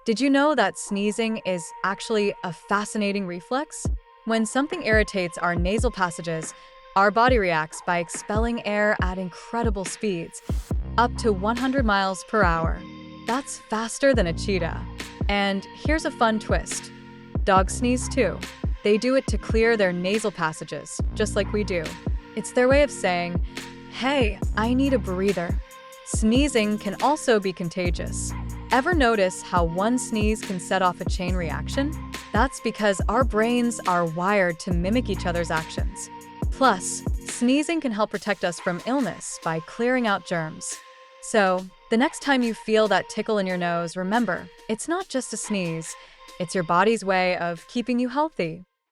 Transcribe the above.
Did you know that sneezing is actually a fascinating reflex? When something irritates our nasal passages, our body reacts by expelling air at incredible speeds, up to 100 miles per hour. That's faster than a cheetah. And here's a fun twist. Dogs sneeze too. They do it to clear their nasal passages, just like we do. It's their way of saying, "Hey, I need a breather." Sneezing can also be contagious. Ever notice how one sneeze can set off a chain reaction? That's because our brains are wired to mimic each other's actions. Plus, sneezing can help protect us from illness by clearing out germs. So, the next time you feel that tickle in your nose, remember, it's not just a sneeze, it's your body's way of keeping you healthy.